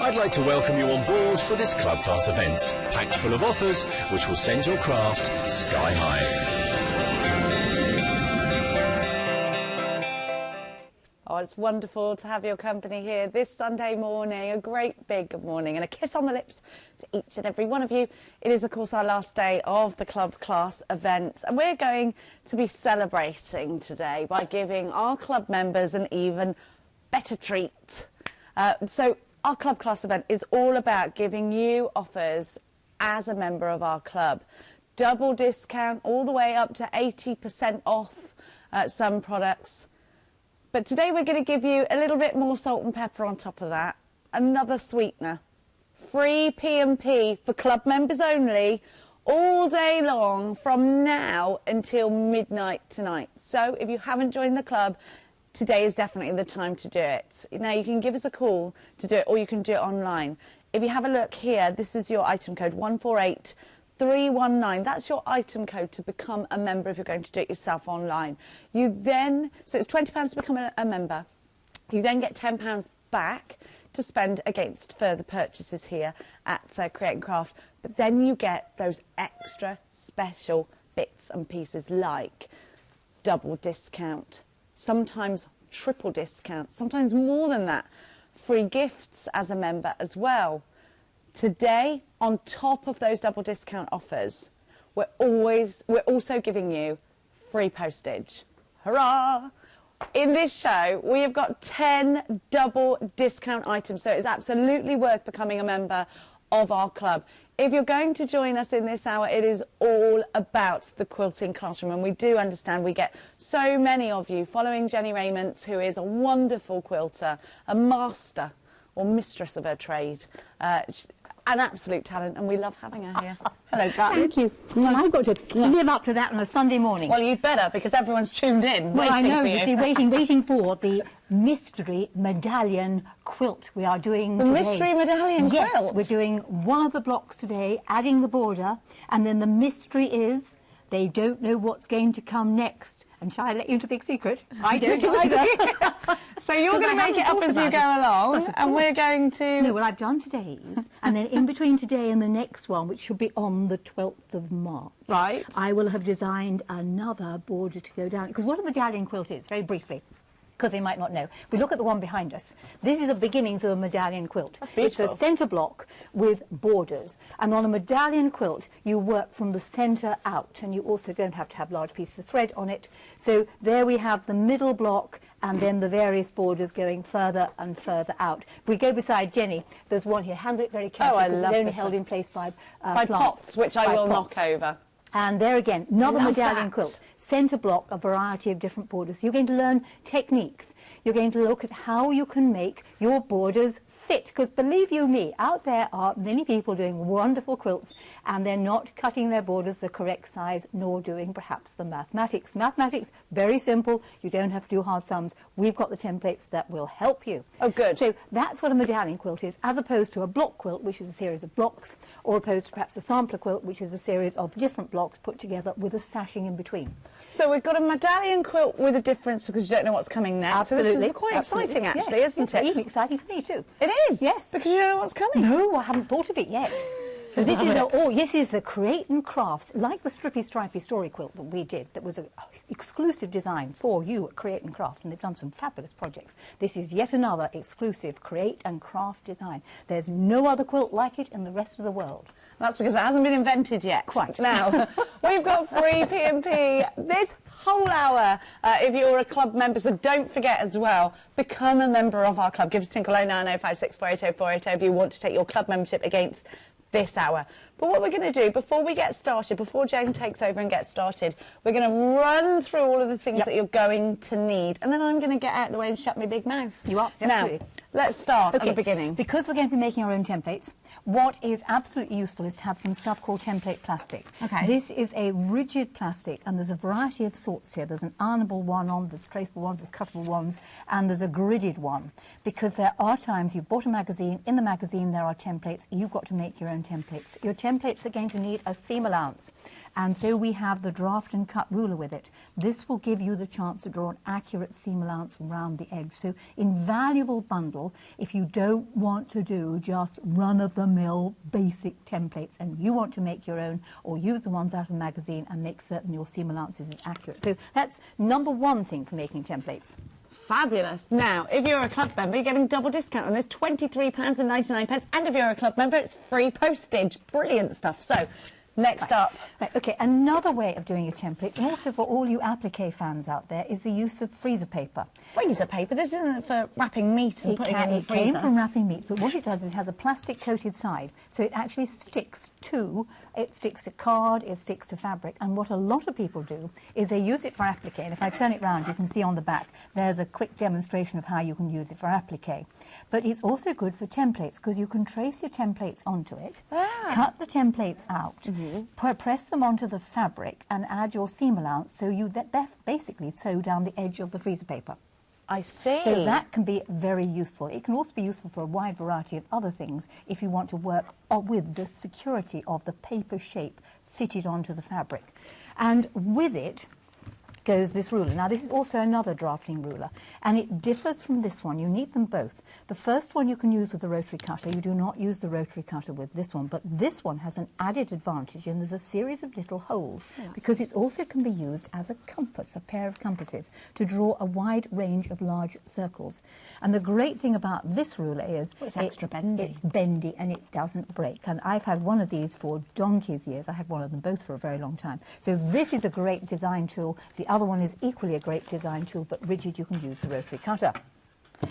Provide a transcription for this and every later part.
I'd like to welcome you on board for this Club Class event, packed full of offers which will send your craft sky high. Oh, it's wonderful to have your company here this Sunday morning. A great big good morning and a kiss on the lips to each and every one of you. It is, of course, our last day of the Club Class event, and we're going to be celebrating today by giving our club members an even better treat. So our Club Class event is all about giving you offers as a member of our club. Double discount all the way up to 80% off some products. But today we're going to give you a little bit more salt and pepper on top of that. Another sweetener. Free P&P for club members only all day long from now until midnight tonight. So if you haven't joined the club, today is definitely the time to do it. Now you can give us a call to do it, or you can do it online. If you have a look here, this is your item code 148319. That's your item code to become a member if you're going to do it yourself online. You then, so it's £20 to become a member. You then get £10 back to spend against further purchases here at Create and Craft. But then you get those extra special bits and pieces like double discount, sometimes triple discount, sometimes more than that. Free gifts as a member as well. Today, on top of those double discount offers, we're also giving you free postage. Hurrah! In this show, we have got 10 double discount items, so it's absolutely worth becoming a member of our club. If you're going to join us in this hour, it is all about the quilting classroom, and we do understand we get so many of you following Jenny Raymond, who is a wonderful quilter, a master or mistress of her trade. An absolute talent, and we love having her here. Hello, darling. Thank you. Well, I've got to live up to that on a Sunday morning. Well, you'd better, because everyone's tuned in, well, waiting I know, for you. see, waiting for the mystery medallion quilt we are doing today. The mystery medallion quilt? Yes, we're doing one of the blocks today, adding the border, and then the mystery is they don't know what's going to come next. And shall I let you into a big secret? I don't either. So you're going to make it up as you go along, and we're going to... No, well, I've done today's, and then in between today and the next one, which should be on the 12th of March, right, I will have designed another border to go down. Because what a medallion quilt is, very briefly, because they might not know. We look at the one behind us. This is the beginnings of a medallion quilt. That's beautiful. It's a centre block with borders. And on a medallion quilt, you work from the centre out, and you also don't have to have large pieces of thread on it. So there we have the middle block, and then the various borders going further and further out. If we go beside Jenny, there's one here. Handle it very carefully. Oh, I love it's only this held one. in place by pots, which I will knock over. And there again, another medallion quilt, centre block, a variety of different borders. You're going to learn techniques. You're going to look at how you can make your borders fit, because believe you me, out there are many people doing wonderful quilts and they're not cutting their borders the correct size, nor doing perhaps the mathematics. Mathematics, very simple. You don't have to do hard sums. We've got the templates that will help you. Oh, good. So that's what a medallion quilt is, as opposed to a block quilt, which is a series of blocks, or opposed to perhaps a sampler quilt, which is a series of different blocks put together with a sashing in between. So we've got a medallion quilt with a difference, because you don't know what's coming next. Absolutely. So this is quite exciting, actually, yes. isn't it? Even exciting for me too. It is? Yes. Because you don't know what's coming? No, I haven't thought of it yet. This is the Create and Crafts, like the Strippy Stripy story quilt that we did, that was an exclusive design for you at Create and Craft, and they've done some fabulous projects. This is yet another exclusive Create and Craft design. There's no other quilt like it in the rest of the world. That's because it hasn't been invented yet. Quite. Now, we've got free P&P this whole hour if you're a club member, so don't forget as well, become a member of our club. Give us a tinkle 09056480480 if you want to take your club membership against this hour. But what we're going to do before we get started, before Jane takes over and gets started, we're going to run through all of the things that you're going to need, and then I'm going to get out of the way and shut my big mouth. You are, absolutely. Now, let's start at the beginning. Because we're going to be making our own templates, what is absolutely useful is to have some stuff called template plastic. Okay. This is a rigid plastic, and there's a variety of sorts here. There's an ironable one there's traceable ones, there's cuttable ones, and there's a gridded one. Because there are times you've bought a magazine, in the magazine there are templates, you've got to make your own own templates. Your templates are going to need a seam allowance, and so we have the draft and cut ruler with it. This will give you the chance to draw an accurate seam allowance around the edge. So invaluable bundle if you don't want to do just run-of-the-mill basic templates and you want to make your own or use the ones out of the magazine and make certain your seam allowances is accurate. So that's number one thing for making templates. Fabulous. Now, if you're a club member, you're getting double discount on this, £23.99. And if you're a club member, it's free postage. Brilliant stuff. So, next up. Right, OK, another way of doing your templates, and also for all you applique fans out there, is the use of freezer paper. Freezer paper? This isn't for wrapping meat and putting it in the freezer. It came from wrapping meat, but what it does is it has a plastic coated side, so it actually sticks to card, it sticks to fabric, and what a lot of people do is they use it for applique, and if I turn it round you can see on the back there's a quick demonstration of how you can use it for applique. But it's also good for templates because you can trace your templates onto it, cut the templates out, press them onto the fabric and add your seam allowance so you basically sew down the edge of the freezer paper. I see. So that can be very useful. It can also be useful for a wide variety of other things if you want to work with the security of the paper shape fitted onto the fabric. And with it goes this ruler. Now this is also another drafting ruler and it differs from this one. You need them both. The first one you can use with the rotary cutter. You do not use the rotary cutter with this one, but this one has an added advantage and there's a series of little holes because it also can be used as a compass, a pair of compasses, to draw a wide range of large circles. And the great thing about this ruler is it's extra bendy. It's bendy and it doesn't break. And I've had one of these for donkey's years. I had one of them both for a very long time. So this is a great design tool. The other one is equally a great design tool, but rigid, you can use the rotary cutter.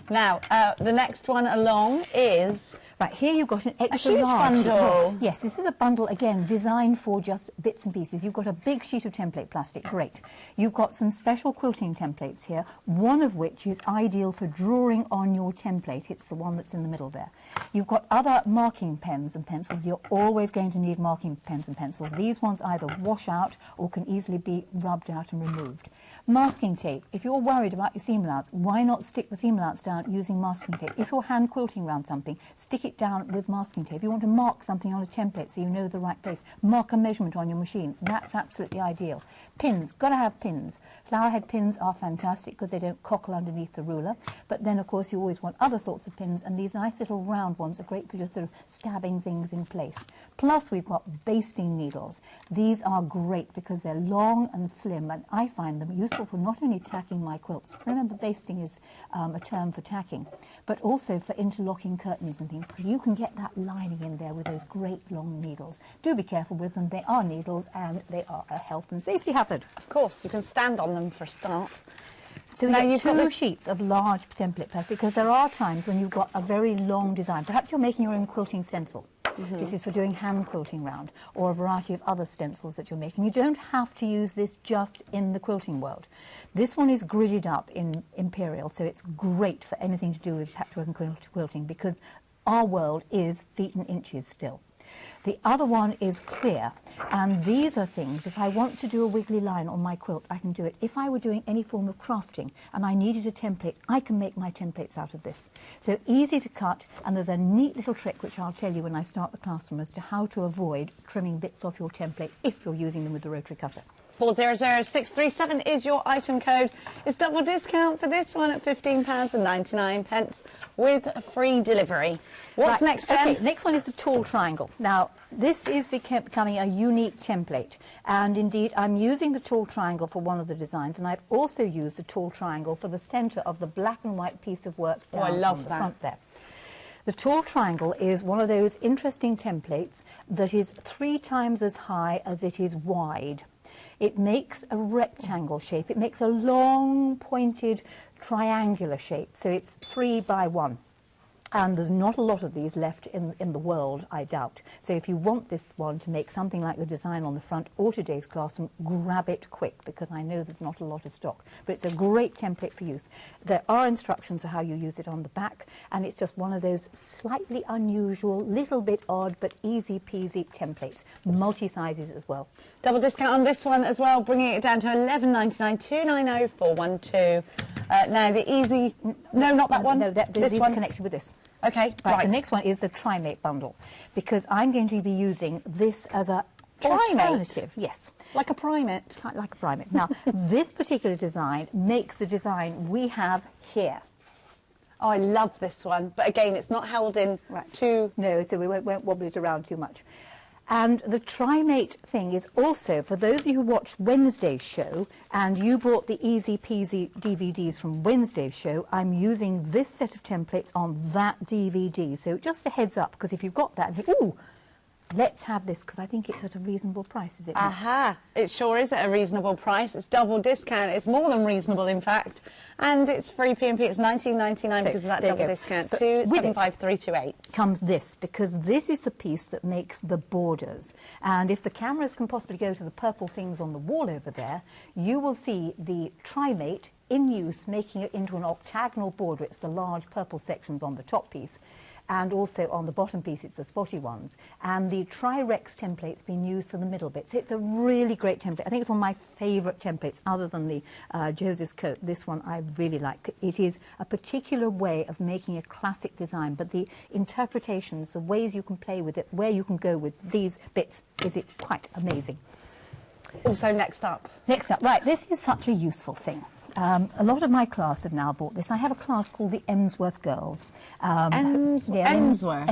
Now, the next one along is... Right, here you've got an extra huge large bundle. Yes, this is a bundle, again, designed for just bits and pieces. You've got a big sheet of template plastic, great. You've got some special quilting templates here, one of which is ideal for drawing on your template. It's the one that's in the middle there. You've got other marking pens and pencils. You're always going to need marking pens and pencils. These ones either wash out or can easily be rubbed out and removed. Masking tape. If you're worried about your seam allowance, why not stick the seam allowance down using masking tape? If you're hand quilting around something, stick it down with masking tape. If you want to mark something on a template so you know the right place, mark a measurement on your machine. That's absolutely ideal. Pins. Got to have pins. Flower head pins are fantastic because they don't cockle underneath the ruler. But then, of course, you always want other sorts of pins, and these nice little round ones are great for just sort of stabbing things in place. Plus, we've got basting needles. These are great because they're long and slim, and I find them useful for not only tacking my quilts. Remember, basting is a term for tacking, but also for interlocking curtains and things, because you can get that lining in there with those great long needles. Do be careful with them. They are needles and they are a health and safety hazard. Of course, you can stand on them for a start. So now you've got two sheets of large template plastic, because there are times when you've got a very long design. Perhaps you're making your own quilting stencil. This is for doing hand quilting round, or a variety of other stencils that you're making. You don't have to use this just in the quilting world. This one is gridded up in Imperial, so it's great for anything to do with patchwork and quilting, because our world is feet and inches still. The other one is clear, and these are things, if I want to do a wiggly line on my quilt, I can do it. If I were doing any form of crafting and I needed a template, I can make my templates out of this. So easy to cut, and there's a neat little trick which I'll tell you when I start the classroom as to how to avoid trimming bits off your template if you're using them with the rotary cutter. 400637 is your item code. It's double discount for this one at £15.99 with free delivery. What's next, Jen? Okay, next one is the tall triangle. Now, this is becoming a unique template, and indeed I'm using the tall triangle for one of the designs, and I've also used the tall triangle for the centre of the black and white piece of work down on the front there. The tall triangle is one of those interesting templates that is 3 times as high as it is wide. It makes a rectangle shape. It makes a long, pointed, triangular shape. So it's 3 by 1. And there's not a lot of these left in the world, I doubt. So if you want this one to make something like the design on the front or today's classroom, grab it quick, because I know there's not a lot of stock. But it's a great template for use. There are instructions for how you use it on the back, and it's just one of those slightly unusual, little bit odd, but easy peasy templates. Multi-sizes as well. Double discount on this one as well, bringing it down to £11.99, 290 412. Now the easy... No, not that one. No, these are connected with this. Okay, Right, right. the next one is the Trimate bundle, because I'm going to be using this as a Trimate? alternative. Yes. Like a primate. Like a primate. Now, this particular design makes the design we have here. Oh, I love this one. But again, it's not held in too... No, so we won't wobble it around too much. And the Trimate thing is also, for those of you who watched Wednesday's show, and you bought the Easy Peasy DVDs from Wednesday's show, I'm using this set of templates on that DVD. So just a heads up, because if you've got that and think, ooh, let's have this, because I think it's at a reasonable price, is it not? Aha, it sure is at a reasonable price. It's double discount. It's more than reasonable, in fact. And it's free P&P. It's $19.99 because of that double discount. 275328. Comes this, because this is the piece that makes the borders. And if the cameras can possibly go to the purple things on the wall over there, you will see the Trimate in use, making it into an octagonal border. It's the large purple sections on the top piece. And also on the bottom piece, it's the spotty ones. And the Tri-Rex template's been used for the middle bits. It's a really great template. I think it's one of my favourite templates, other than the Joseph's coat. This one I really like. It is a particular way of making a classic design, but the interpretations, the ways you can play with it, where you can go with these bits, is it quite amazing. Also, next up. Next up, right, this is such a useful thing. A lot of my class have now bought this. I have a class called the Emsworth Girls. Emsworth?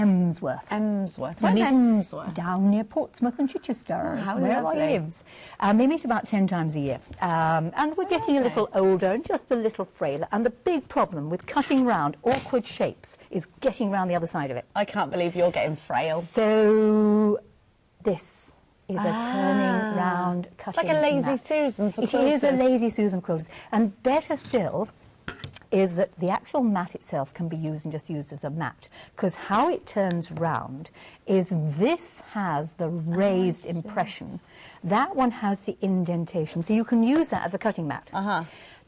Emsworth. Where's Emsworth? Down near Portsmouth and Chichester. How where lovely. I lives. They meet about 10 times a year. And we're getting a little older and just a little frailer. And the big problem with cutting round awkward shapes is getting round the other side of it. I can't believe you're getting frail. So this is a turning round cutting It's like a Lazy mat. Susan for It quilters. is a Lazy Susan quilters. And better still is that the actual mat itself can be used and just used as a mat, because how it turns round is this has the raised impression. That one has the indentation. So you can use that as a cutting mat.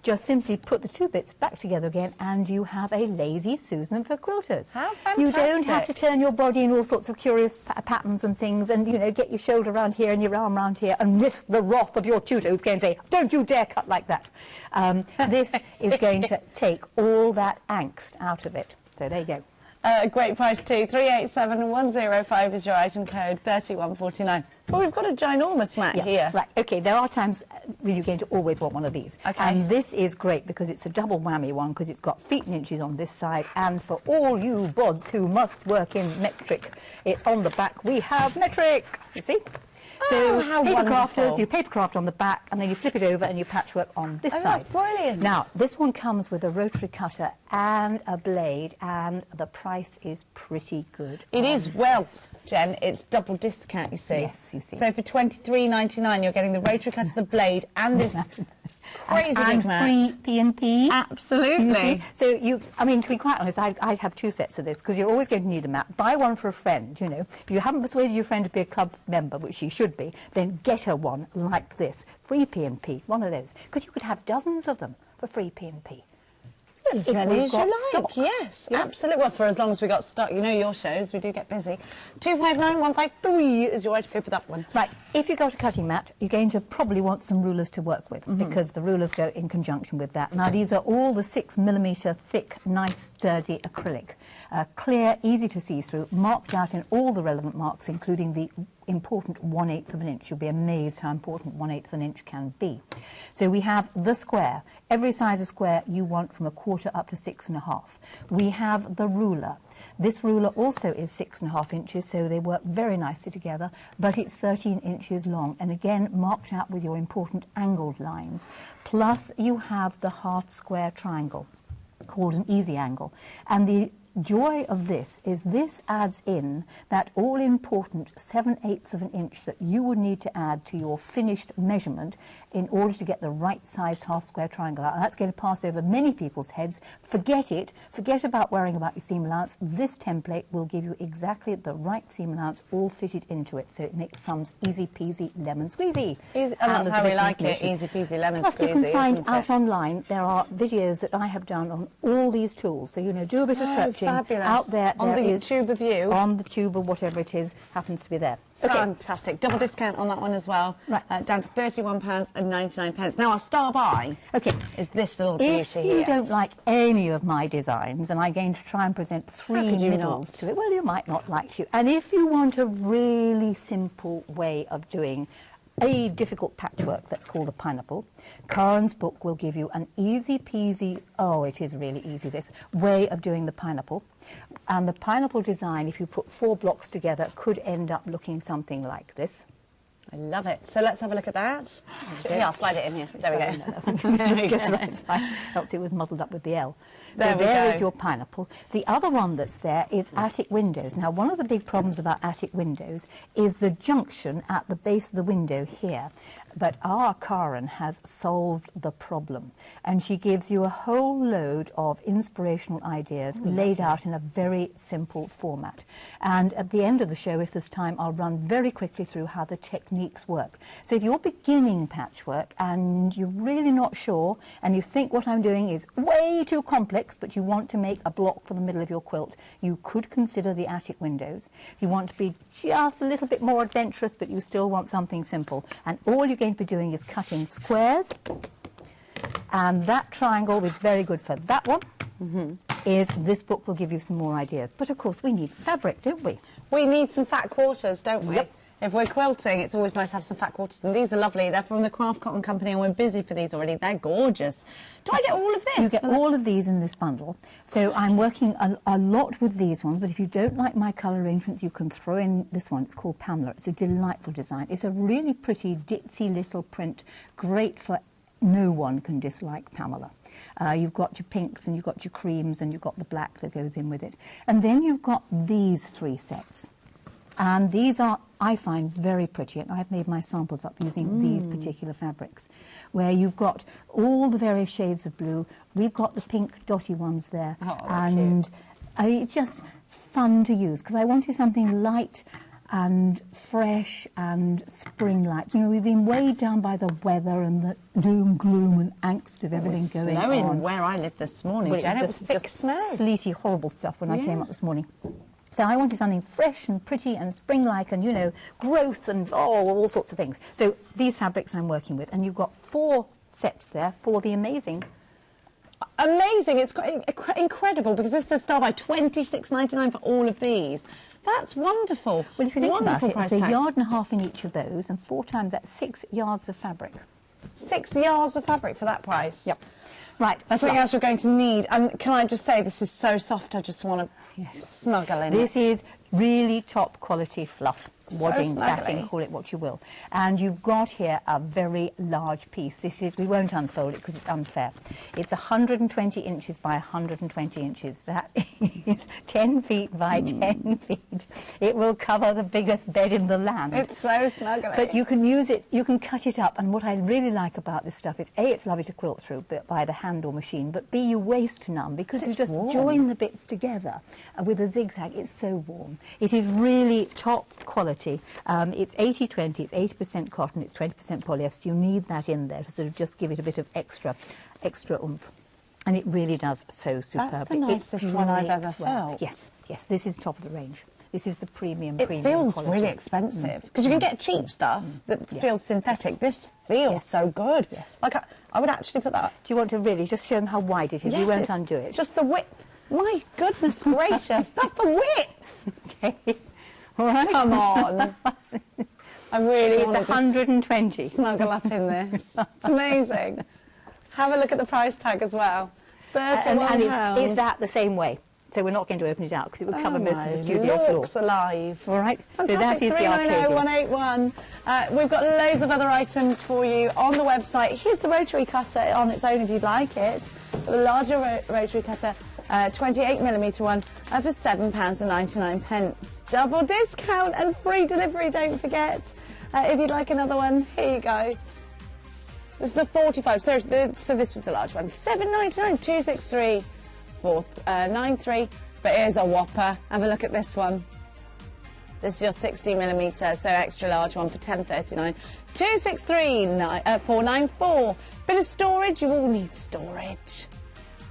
Just simply put the two bits back together again and you have a Lazy Susan for quilters. How You don't fantastic. have to turn your body in all sorts of curious patterns and things and, you know, get your shoulder around here and your arm around here and risk the wrath of your tutor who's going to say, don't you dare cut like that. This is going to take all that angst out of it. So there you go. Great price too. 387105 is your item code. 3149. Well, we've got a ginormous mat here. Right, okay, there are times when you're going to always want one of these. Okay. And this is great because it's a double whammy one, because it's got feet and inches on this side, and for all you bods who must work in metric, it's on the back. We have metric, you see? So how paper wonderful. crafters, you paper craft on the back, and then you flip it over and you patchwork on this Oh, side. that's brilliant. Now, this one comes with a rotary cutter and a blade, and the price is pretty good. It is, on well, this. Jen, it's double discount, you see. Yes, you see. So for $23.99, you're getting the rotary cutter, the blade, and this crazy and big mat. free P&P. Absolutely. You see? So you, I mean, to be quite honest, I'd have two sets of this, because you're always going to need a mat. Buy one for a friend, you know. If you haven't persuaded your friend to be a club member, which she should be, then get her one like this. Free P&P, one of those. Because you could have dozens of them for free P&P. As If many we've as you got like, stock. yes, Yes. absolutely. Well, for as long as we got stock, you know your shows, we do get busy. 259153 is your item code for that one. Right, if you've got a cutting mat, you're going to probably want some rulers to work with, because the rulers go in conjunction with that. Now, these are all the 6mm thick, nice, sturdy acrylic. Clear, easy to see through, marked out in all the relevant marks, including the important 1/8 of an inch. You'll be amazed how important 1/8 of an inch can be. So we have the square. Every size of square you want from 1/4 up to 6.5. We have the ruler. This ruler also is 6.5 inches, so they work very nicely together, but it's 13 inches long, and again marked out with your important angled lines. Plus you have the half square triangle, called an easy angle. And the joy of this is this adds in that all-important 7/8 of an inch that you would need to add to your finished measurement in order to get the right-sized half-square triangle out. And that's going to pass over many people's heads. Forget it. Forget about worrying about your seam allowance. This template will give you exactly the right seam allowance all fitted into it, so it makes sums easy-peasy, lemon squeezy. Easy, and that's there's how a we bit of like it, information. easy peasy lemon Plus, squeezy, you can find isn't out it? online, there are videos that I have done on all these tools. So, you know, do a bit of searching. everything. Fabulous. Out there, On there the is tube of you. on the tube or whatever it is happens to be there. Okay. Fantastic. Double discount on that one as well. Right. Down to £31.99. Now, our star buy is this little beauty If you here. don't like any of my designs, and I'm going to try and present three could you middles not? to it, well, you might not like you. And if you want a really simple way of doing a difficult patchwork that's called a pineapple, Karen's book will give you an easy peasy, oh, it is really easy, this way of doing the pineapple. And the pineapple design, if you put 4 blocks together, could end up looking something like this. I love it. So let's have a look at that. Yeah, I'll slide it in here. There we go. No, that's there we go. The right side, else it was muddled up with the L. There So we there go. is your pineapple. The other one that's there is attic windows. Now, one of the big problems about attic windows is the junction at the base of the window here. But our Karen has solved the problem, and she gives you a whole load of inspirational ideas laid out in a very simple format. And at the end of the show, if there's time, I'll run very quickly through how the techniques work. So if you're beginning patchwork and you're really not sure, and you think what I'm doing is way too complex, but you want to make a block for the middle of your quilt, you could consider the attic windows. If you want to be just a little bit more adventurous, but you still want something simple, and all you're going to be doing is cutting squares, and that triangle is very good for that one. Is this book will give you some more ideas. But of course we need fabric, don't we? We need some fat quarters, don't we? Yep. If we're quilting, it's always nice to have some fat quarters. And these are lovely. They're from the Craft Cotton Company, and we're busy for these already. They're gorgeous. Do I get all of this? You get all of these in this bundle. So I'm working a lot with these ones, but if you don't like my colour arrangements, you can throw in this one. It's called Pamela. It's a delightful design. It's a really pretty, ditzy little print, great for no one can dislike Pamela. You've got your pinks and you've got your creams and you've got the black that goes in with it. And then you've got these 3 sets. And these are, I find, very pretty, and I've made my samples up using these particular fabrics, where you've got all the various shades of blue. We've got the pink dotty ones there, and it's just fun to use, because I wanted something light and fresh and spring-like. You know, we've been weighed down by the weather and the doom, gloom and angst of everything going on. Snowing where I lived this morning, Well, Jen. It was just thick snow. Sleety, horrible stuff when I came up this morning. So I wanted something fresh and pretty and spring-like and, you know, growth and, all sorts of things. So these fabrics I'm working with, and you've got 4 sets there for the amazing. Amazing. It's incredible, because this is start by $26.99 for all of these. That's wonderful. Well, if you think Wonderful about it, price it's a tag. yard and a half in each of those, and 4 times that's 6 yards of fabric. 6 yards of fabric for that price. Yep. Right. That's something else you're going to need. And can I just say, this is so soft, I just want to snuggle in This is really top quality fluff. Wadding, snuggly. batting, call it what you will. And you've got here a very large piece. This is, we won't unfold it because it's unfair. It's 120 inches by 120 inches. That is 10 feet by 10 feet. It will cover the biggest bed in the land. It's so snuggly. But you can use it, you can cut it up, and what I really like about this stuff is, A, it's lovely to quilt through by the hand or machine, but B, you waste none, because you just join the bits together with a zigzag. It's so warm. It is really top quality. It's 80-20, it's 80% cotton, it's 20% polyester. You need that in there to sort of just give it a bit of extra oomph. And it really does so superbly. That's the nicest one I've ever felt. Yes, yes, this is top of the range. This is the premium It feels quality. really expensive, because you can get cheap stuff that feels synthetic. This feels so good. Yes. Like I would actually put that. Do you want to really just show them how wide it is? Yes, You won't it's undo it. Just the width. My goodness gracious, that's the width. Okay. All right. Come on. I really It's want to 120. snuggle up in this. It's amazing. Have a look at the price tag as well. £31. And is that the same way? So we're not going to open it out because it would cover most of the studio floor. Looks alive. All right. Fantastic. So that is the arcade. 390181. We've got loads of other items for you on the website. Here's the rotary cutter on its own if you'd like it. The larger rotary cutter, 28mm one, for £7.99. Double discount and free delivery, don't forget. If you'd like another one, here you go. This is the 45. So this is the large one. £7.99, 263 493. But here's a whopper. Have a look at this one. This is your 60mm, so extra large one for £10.39. 263 494. Bit of storage. You all need storage.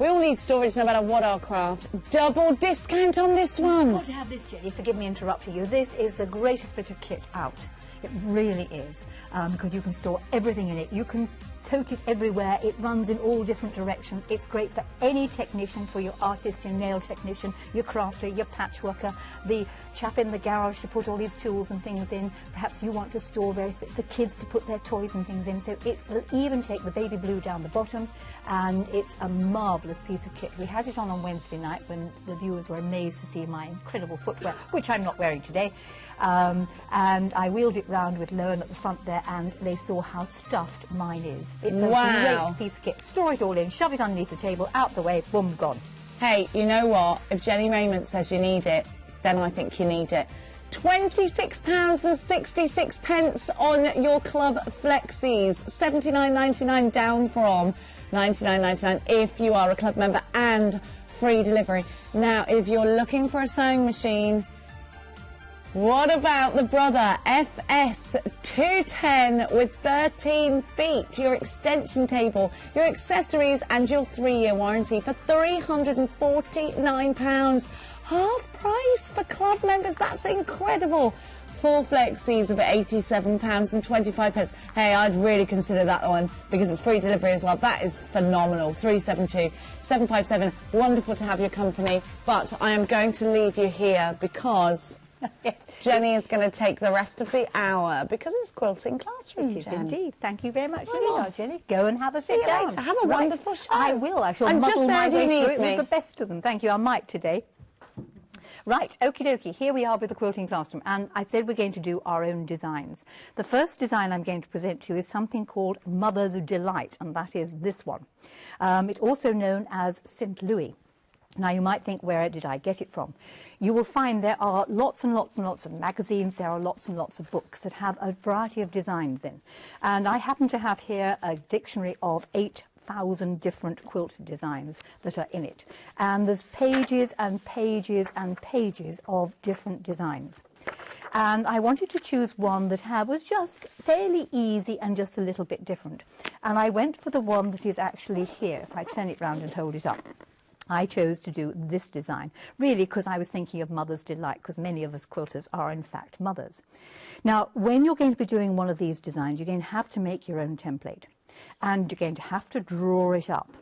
We all need storage no matter what our craft. Double discount on this one. You've got to have this, Jenny. Forgive me interrupting you. This is the greatest bit of kit out. It really is, because you can store everything in it. You can tote it everywhere. It runs in all different directions. It's great for any technician, for your artist, your nail technician, your crafter, your patchworker, the chap in the garage to put all these tools and things in. Perhaps you want to store various bits, the kids to put their toys and things in. So it will even take the baby blue down the bottom, and it's a marvellous piece of kit. We had it on Wednesday night when the viewers were amazed to see my incredible footwear, which I'm not wearing today. And I wheeled it round with Lowen at the front there, and they saw how stuffed mine is. It's a great piece of kit. Store it all in, shove it underneath the table, out the way, boom, gone. Hey, you know what? If Jenny Raymond says you need it, then I think you need it. £26.66 on your Club Flexies. $79.99 down from $99.99 if you are a club member, and free delivery. Now, if you're looking for a sewing machine, what about the Brother FS210 with 13 feet, your extension table, your accessories and your 3-year warranty for £349. Half price for club members. That's incredible. 4 Flexies of £87.25. Hey, I'd really consider that one because it's free delivery as well. That is phenomenal. 372-757. Wonderful to have your company, but I am going to leave you here because... Yes. Jenny is going to take the rest of the hour because it's quilting classroom. It is indeed. Thank you very much indeed, Jenny. Go and have a sit down. Later. Have a wonderful show. I will. I shall muddle my way through it with the best of them. Thank you. I might today. Right, okie dokie, here we are with the quilting classroom, and I said we're going to do our own designs. The first design I'm going to present to you is something called Mother's Delight, and that is this one. It's also known as St. Louis. Now, you might think, where did I get it from? You will find there are lots and lots and lots of magazines, there are lots and lots of books that have a variety of designs in. And I happen to have here a dictionary of 8,000 different quilt designs that are in it. And there's pages and pages and pages of different designs. And I wanted to choose one that was just fairly easy and just a little bit different. And I went for the one that is actually here, if I turn it round and hold it up. I chose to do this design, really because I was thinking of Mother's Delight, because many of us quilters are in fact mothers. Now, when you're going to be doing one of these designs, you're going to have to make your own template, and you're going to have to draw it up.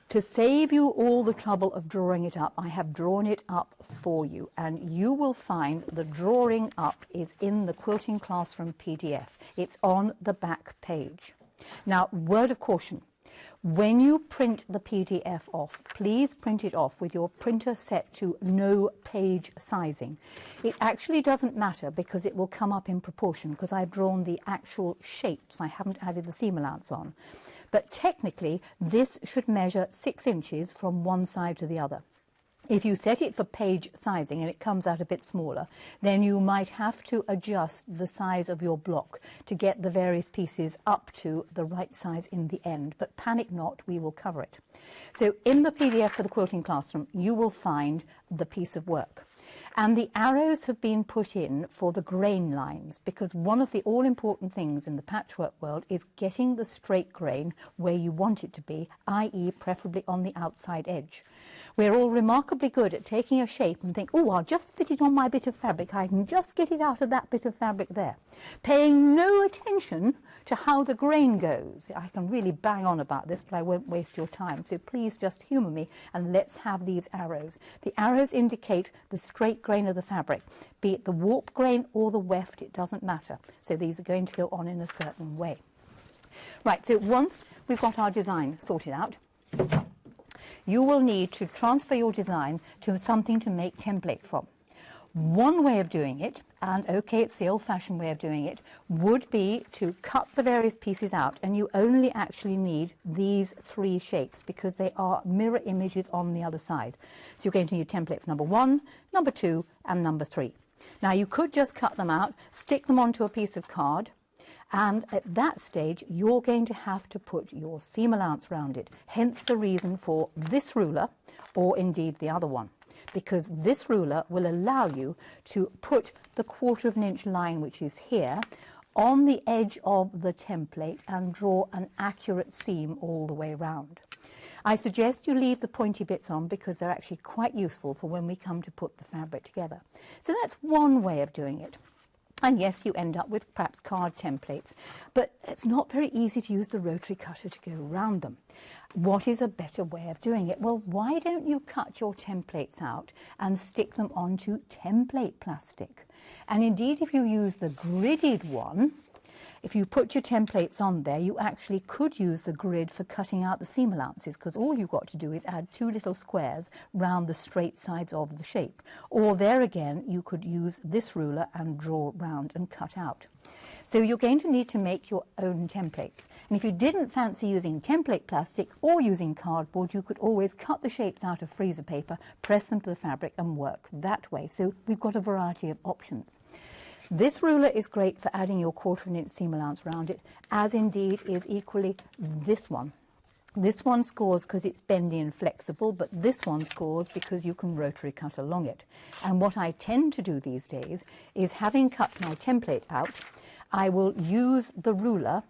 To save you all the trouble of drawing it up, I have drawn it up for you, and you will find the drawing up is in the Quilting Classroom PDF. It's on the back page. Now, word of caution. When you print the PDF off, please print it off with your printer set to no page sizing. It actually doesn't matter because it will come up in proportion because I've drawn the actual shapes. I haven't added the seam allowance on. But technically, this should measure 6 inches from one side to the other. If you set it for page sizing and it comes out a bit smaller, then you might have to adjust the size of your block to get the various pieces up to the right size in the end. But panic not, we will cover it. So in the PDF for the Quilting Classroom, you will find the piece of work. And the arrows have been put in for the grain lines because one of the all-important things in the patchwork world is getting the straight grain where you want it to be, i.e. preferably on the outside edge. We're all remarkably good at taking a shape and think, oh, I'll just fit it on my bit of fabric. I can just get it out of that bit of fabric there. Paying no attention to how the grain goes. I can really bang on about this, but I won't waste your time. So please just humour me and let's have these arrows. The arrows indicate the straight grain of the fabric. Be it the warp grain or the weft, it doesn't matter. So these are going to go on in a certain way. Right, so once we've got our design sorted out, you will need to transfer your design to something to make template from. One way of doing it, and okay, it's the old-fashioned way of doing it, would be to cut the various pieces out, and you only actually need these 3 shapes because they are mirror images on the other side. So you're going to need a template for number 1, number 2, and number 3. Now you could just cut them out, stick them onto a piece of card, and at that stage you're going to have to put your seam allowance round it. Hence the reason for this ruler, or indeed the other one, because this ruler will allow you to put the 1/4 inch line, which is here, on the edge of the template and draw an accurate seam all the way round. I suggest you leave the pointy bits on because they're actually quite useful for when we come to put the fabric together. So that's one way of doing it. And yes, you end up with perhaps card templates, but it's not very easy to use the rotary cutter to go around them. What is a better way of doing it? Well, why don't you cut your templates out and stick them onto template plastic? And indeed, if you use the gridded one, if you put your templates on there, you actually could use the grid for cutting out the seam allowances, because all you've got to do is add 2 little squares round the straight sides of the shape. Or there again, you could use this ruler and draw round and cut out. So you're going to need to make your own templates. And if you didn't fancy using template plastic or using cardboard, you could always cut the shapes out of freezer paper, press them to the fabric and work that way. So we've got a variety of options. This ruler is great for adding your 1/4 inch seam allowance around it, as indeed is equally this one. This one scores because it's bendy and flexible, but this one scores because you can rotary cut along it. And what I tend to do these days is, having cut my template out, I will use the ruler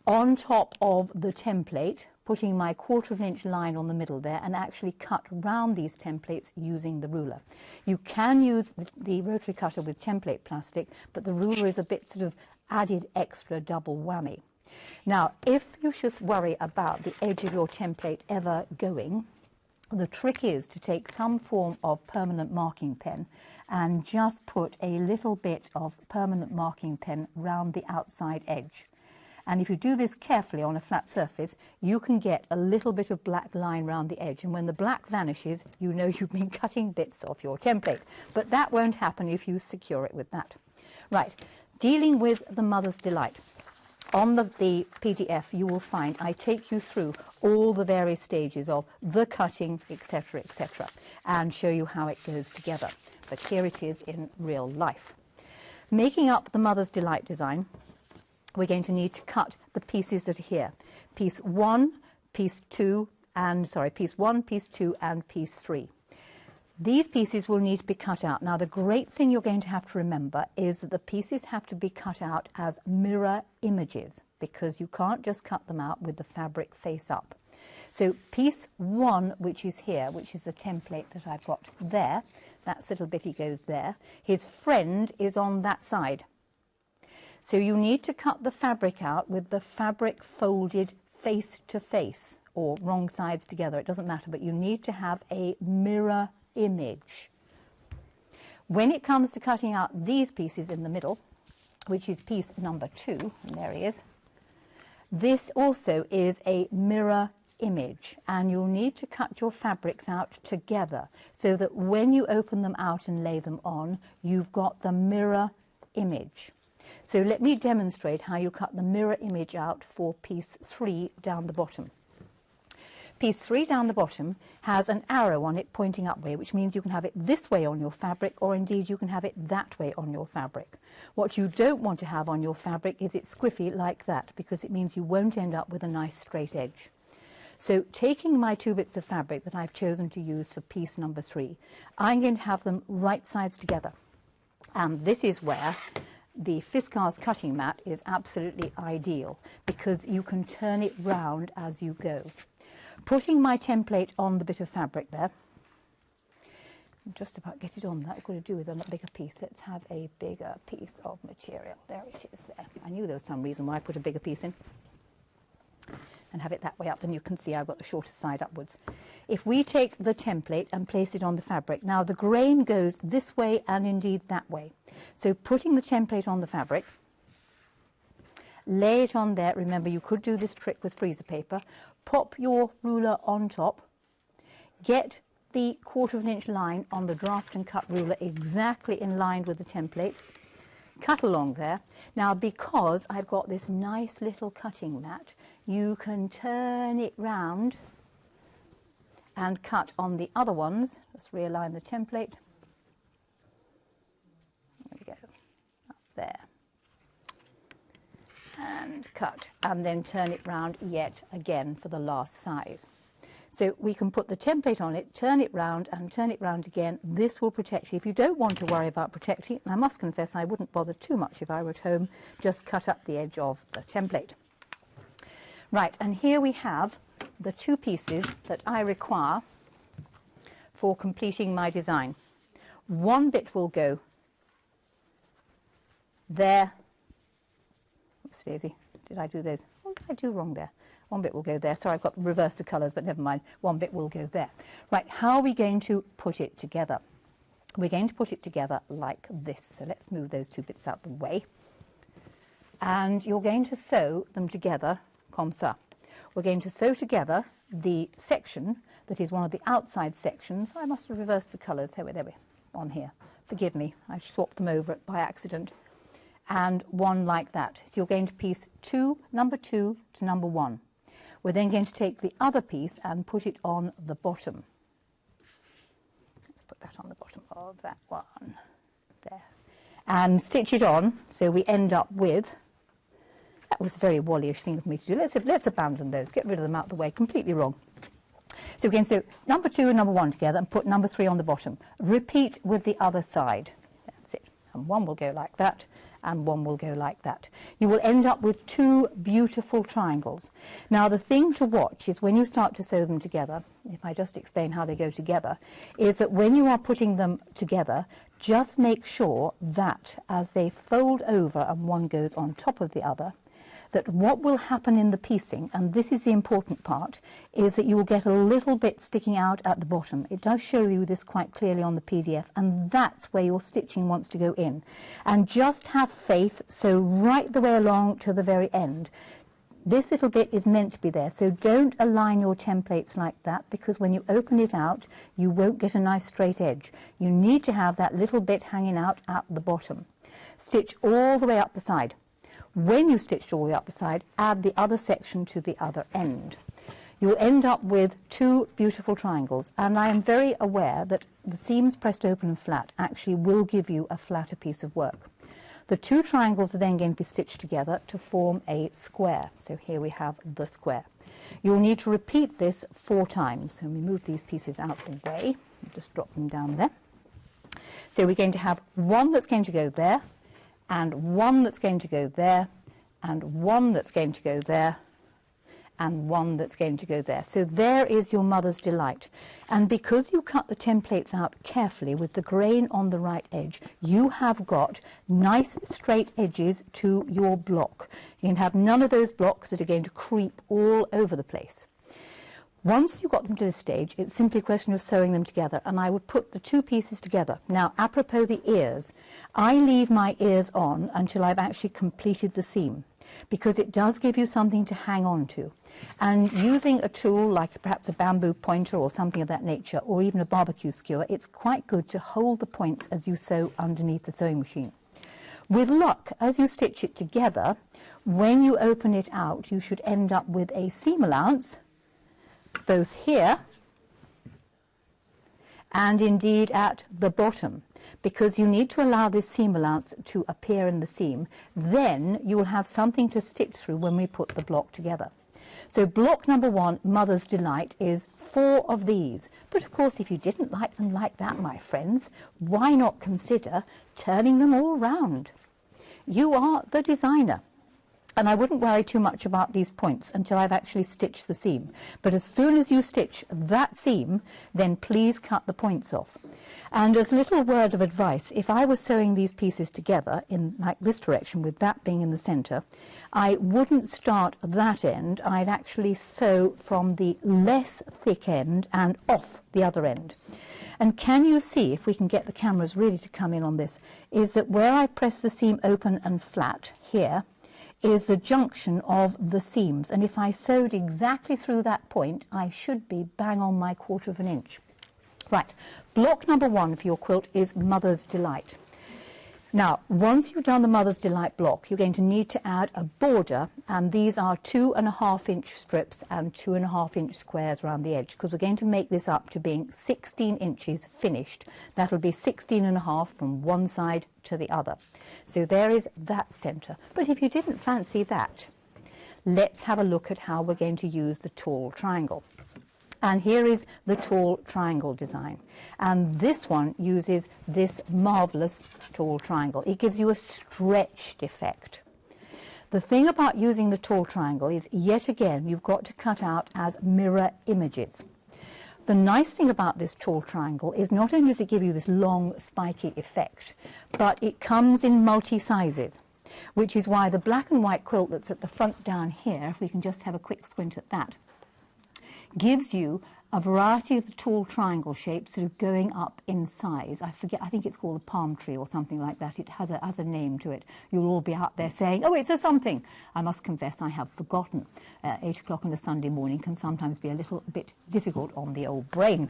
on top of the template, putting my 1/4 inch line on the middle there, and actually cut round these templates using the ruler. You can use the rotary cutter with template plastic, but the ruler is a bit sort of added extra double whammy. Now, if you should worry about the edge of your template ever going, the trick is to take some form of permanent marking pen and just put a little bit of permanent marking pen round the outside edge. And if you do this carefully on a flat surface, you can get a little bit of black line round the edge. And when the black vanishes, you know you've been cutting bits off your template. But that won't happen if you secure it with that. Right, dealing with the Mother's Delight. On the PDF, you will find I take you through all the various stages of the cutting, etc., etc., and show you how it goes together. But here it is in real life. Making up the Mother's Delight design, we're going to need to cut the pieces that are here. Piece 1, piece 2, and piece 1, piece 2, and piece 3. These pieces will need to be cut out. Now, the great thing you're going to have to remember is that the pieces have to be cut out as mirror images, because you can't just cut them out with the fabric face up. So piece 1, which is here, which is the template that I've got there, that little bitty goes there. His friend is on that side. So you need to cut the fabric out with the fabric folded face to face, or wrong sides together, it doesn't matter, but you need to have a mirror image. When it comes to cutting out these pieces in the middle, which is piece number 2, and there he is, this also is a mirror image, and you'll need to cut your fabrics out together so that when you open them out and lay them on, you've got the mirror image. So let me demonstrate how you cut the mirror image out for piece 3 down the bottom. Piece 3 down the bottom has an arrow on it pointing upward, which means you can have it this way on your fabric, or indeed you can have it that way on your fabric. What you don't want to have on your fabric is it squiffy like that, because it means you won't end up with a nice straight edge. So taking my 2 bits of fabric that I've chosen to use for piece number 3, I'm going to have them right sides together. And this is where the Fiskars cutting mat is absolutely ideal, because you can turn it round as you go. Putting my template on the bit of fabric there, just about get it on that, I've got to do with a bigger piece. Let's have a bigger piece of material. There it is there. I knew there was some reason why I put a bigger piece in. And have it that way up, then you can see I've got the shorter side upwards. If we take the template and place it on the fabric, now the grain goes this way and indeed that way. So putting the template on the fabric, lay it on there. Remember, you could do this trick with freezer paper. Pop your ruler on top, get the 1/4 inch line on the draft and cut ruler exactly in line with the template, cut along there. Now, because I've got this nice little cutting mat, you can turn it round and cut on the other ones. Let's realign the template. There we go, up there. And cut, and then turn it round yet again for the last size. So we can put the template on it, turn it round and turn it round again. This will protect you. If you don't want to worry about protecting, and I must confess I wouldn't bother too much if I were at home, just cut up the edge of the template. Right, and here we have the two pieces that I require for completing my design. One bit will go there. Oops, Daisy, did I do those? What did I do wrong there? One bit will go there. Sorry, I've got reversed the colours, but never mind. One bit will go there. Right, how are we going to put it together? We're going to put it together like this. So let's move those two bits out the way. And you're going to sew them together, comme ça. We're going to sew together the section that is one of the outside sections. I must have reversed the colours. There we on here. Forgive me, I swapped them over by accident. And one like that. So you're going to piece number 2 to number 1. We're then going to take the other piece and put it on the bottom. Let's put that on the bottom of that one. There. And stitch it on, so we end up with, that was a very Wally-ish thing for me to do. Let's abandon those, get rid of them out of the way, completely wrong. So we can sew number 2 and number 1 together and put number 3 on the bottom. Repeat with the other side. That's it. And one will go like that, and one will go like that. You will end up with 2 beautiful triangles. Now the thing to watch is when you start to sew them together, if I just explain how they go together, is that when you are putting them together, just make sure that as they fold over and one goes on top of the other, that what will happen in the piecing, and this is the important part, is that you will get a little bit sticking out at the bottom. It does show you this quite clearly on the PDF, and that's where your stitching wants to go in. And just have faith, so right the way along to the very end. This little bit is meant to be there, so don't align your templates like that, because when you open it out, you won't get a nice straight edge. You need to have that little bit hanging out at the bottom. Stitch all the way up the side. When you've stitched all the way up the side, add the other section to the other end. You'll end up with 2 beautiful triangles, and I am very aware that the seams pressed open and flat actually will give you a flatter piece of work. The 2 triangles are then going to be stitched together to form a square. So here we have the square. You'll need to repeat this 4 times. So we move these pieces out of the way, just drop them down there. So we're going to have one that's going to go there, and one that's going to go there, and one that's going to go there, and one that's going to go there. So there is your mother's delight. And because you cut the templates out carefully with the grain on the right edge, you have got nice straight edges to your block. You can have none of those blocks that are going to creep all over the place. Once you've got them to this stage, it's simply a question of sewing them together, and I would put the 2 pieces together. Now, apropos the ears, I leave my ears on until I've actually completed the seam, because it does give you something to hang on to. And using a tool like perhaps a bamboo pointer or something of that nature, or even a barbecue skewer, it's quite good to hold the points as you sew underneath the sewing machine. With luck, as you stitch it together, when you open it out, you should end up with a seam allowance, both here and indeed at the bottom, because you need to allow this seam allowance to appear in the seam. Then you will have something to stitch through when we put the block together. So block number 1, Mother's Delight, is 4 of these. But of course, if you didn't like them like that, my friends, why not consider turning them all round? You are the designer. And I wouldn't worry too much about these points until I've actually stitched the seam. But as soon as you stitch that seam, then please cut the points off. And as a little word of advice, if I was sewing these pieces together in like this direction, with that being in the centre, I wouldn't start that end. I'd actually sew from the less thick end and off the other end. And can you see, if we can get the cameras really to come in on this, is that where I press the seam open and flat here, is the junction of the seams, and if I sewed exactly through that point, I should be bang on my 1/4 of an inch. Right, block number 1 for your quilt is Mother's Delight. Now, once you've done the Mother's Delight block, you're going to need to add a border, and these are 2.5 inch strips and 2.5 inch squares around the edge, because we're going to make this up to being 16 inches finished. That'll be 16.5 from one side to the other. So there is that centre. But if you didn't fancy that, let's have a look at how we're going to use the tall triangle. And here is the tall triangle design. And this one uses this marvellous tall triangle. It gives you a stretched effect. The thing about using the tall triangle is, yet again, you've got to cut out as mirror images. The nice thing about this tall triangle is not only does it give you this long spiky effect, but it comes in multi-sizes, which is why the black and white quilt that's at the front down here, if we can just have a quick squint at that, gives you a variety of the tall triangle shapes sort of going up in size. I think it's called a palm tree or something like that. It has a name to it. You'll all be out there saying, oh, it's a something. I must confess I have forgotten. 8 o'clock on a Sunday morning can sometimes be a little bit difficult on the old brain.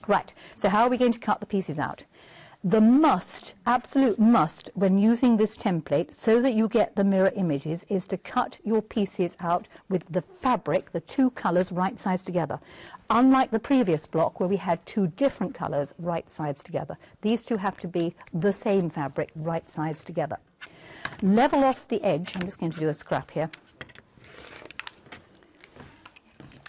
Right, so how are we going to cut the pieces out? The must, absolute must, when using this template, so that you get the mirror images, is to cut your pieces out with the fabric, the two colours, right sides together. Unlike the previous block where we had two different colours, right sides together. These two have to be the same fabric, right sides together. Level off the edge. I'm just going to do a scrap here.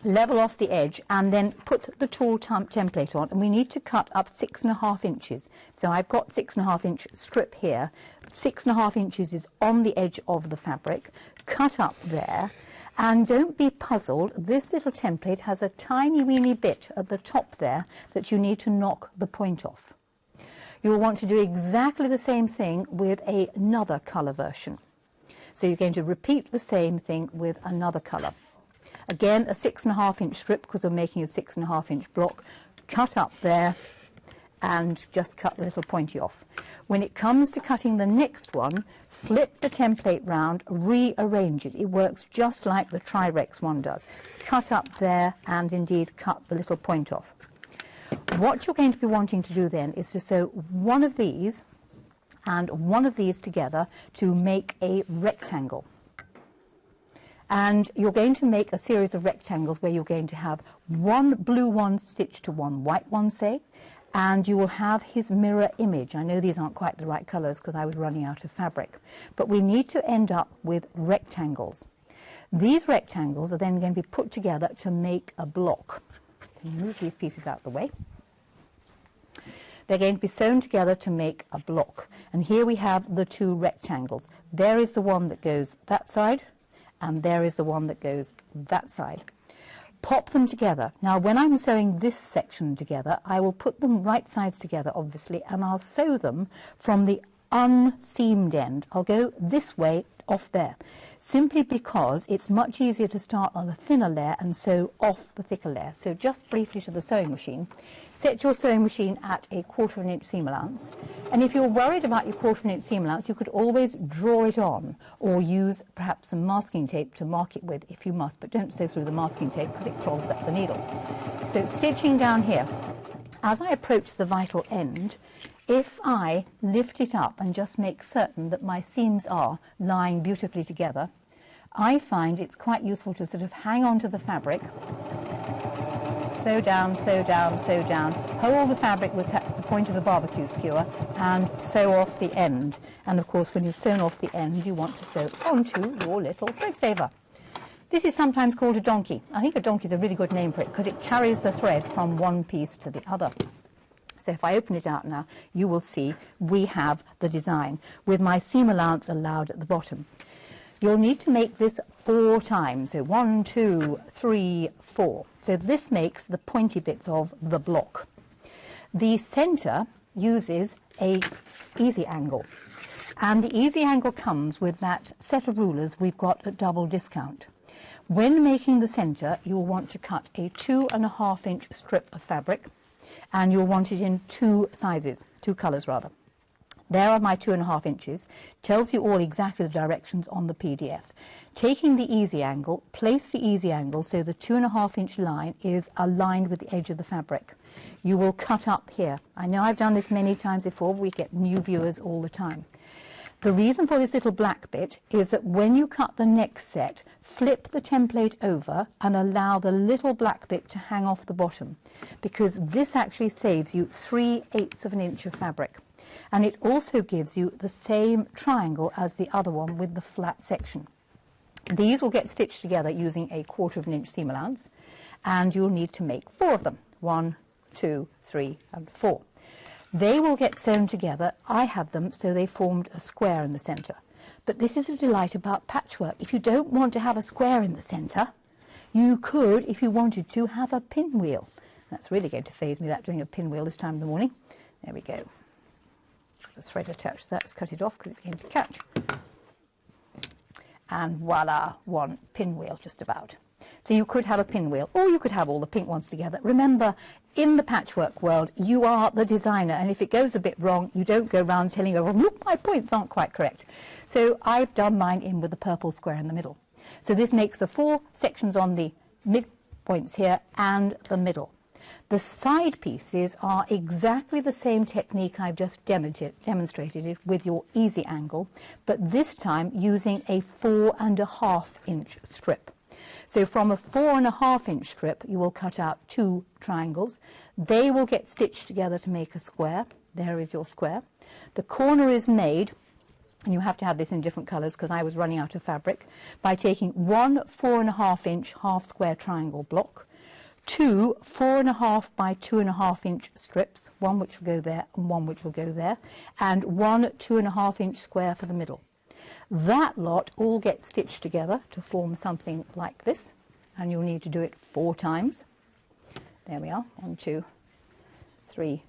Level off the edge and then put the tall template on, and we need to cut up 6.5 inches. So I've got 6.5 inch strip here. 6.5 inches is on the edge of the fabric. Cut up there, and don't be puzzled. This little template has a tiny weeny bit at the top there that you need to knock the point off. You'll want to do exactly the same thing with another colour version. So you're going to repeat the same thing with another colour. Again, a 6.5 inch strip, because we're making a 6.5 inch block. Cut up there and just cut the little pointy off. When it comes to cutting the next one, flip the template round, rearrange it. It works just like the Tri-Rex one does. Cut up there and indeed cut the little point off. What you're going to be wanting to do then is to sew one of these and one of these together to make a rectangle. And you're going to make a series of rectangles where you're going to have one blue one stitched to one white one, say, and you will have his mirror image. I know these aren't quite the right colours because I was running out of fabric, but we need to end up with rectangles. These rectangles are then going to be put together to make a block. Move these pieces out of the way. They're going to be sewn together to make a block. And here we have the two rectangles. There is the one that goes that side, and there is the one that goes that side. Pop them together. Now, when I'm sewing this section together, I will put them right sides together, obviously, and I'll sew them from the unseamed end. I'll go this way off there, simply because it's much easier to start on the thinner layer and sew off the thicker layer. So just briefly to the sewing machine. Set your sewing machine at a 1/4 inch seam allowance, and if you're worried about your 1/4 inch seam allowance, you could always draw it on or use perhaps some masking tape to mark it with if you must, but don't sew through the masking tape because it clogs up the needle. So stitching down here, as I approach the vital end, if I lift it up and just make certain that my seams are lying beautifully together, I find it's quite useful to sort of hang on to the fabric, sew down, sew down, sew down, hold the fabric with the point of a barbecue skewer and sew off the end. And of course, when you've sewn off the end, you want to sew onto your little thread saver. This is sometimes called a donkey. I think a donkey is a really good name for it because it carries the thread from one piece to the other. So if I open it out now, you will see we have the design with my seam allowance allowed at the bottom. You'll need to make this 4 times. So 1, 2, 3, 4. So this makes the pointy bits of the block. The centre uses a easy angle. And the easy angle comes with that set of rulers we've got at double discount. When making the centre, you'll want to cut a 2.5 inch strip of fabric, and you'll want it in 2 sizes, 2 colours rather. There are my 2.5 inches. Tells you all exactly the directions on the PDF. Taking the easy angle, place the easy angle so the 2.5 inch line is aligned with the edge of the fabric. You will cut up here. I know I've done this many times before. We get new viewers all the time. The reason for this little black bit is that when you cut the next set, flip the template over and allow the little black bit to hang off the bottom, because this actually saves you 3/8 of an inch of fabric. And it also gives you the same triangle as the other one with the flat section. These will get stitched together using a 1/4 inch seam allowance, and you'll need to make 4 of them. 1, 2, 3, and 4. They will get sewn together. I have them so they formed a square in the centre. But this is a delight about patchwork. If you don't want to have a square in the centre, you could, if you wanted to, have a pinwheel. That's really going to faze me, that doing a pinwheel this time of the morning. There we go. The thread attached to that, let's cut it off because it's going to catch. And voila, one pinwheel just about. So you could have a pinwheel, or you could have all the pink ones together. Remember, in the patchwork world, you are the designer, and if it goes a bit wrong, you don't go around telling everyone, look, my points aren't quite correct. So I've done mine in with the purple square in the middle. So this makes the 4 sections on the mid points here and the middle. The side pieces are exactly the same technique I've just demonstrated it with your easy angle, but this time using a 4.5 inch strip. So from a 4.5 inch strip, you will cut out 2 triangles. They will get stitched together to make a square. There is your square. The corner is made, and you have to have this in different colours because I was running out of fabric, by taking 1 4.5 inch half square triangle block, 2 4.5 by 2.5 inch strips, one which will go there and one which will go there, and 1 2.5 inch square for the middle. That lot all gets stitched together to form something like this, and you'll need to do it 4 times. There we are, 1, 2, 3,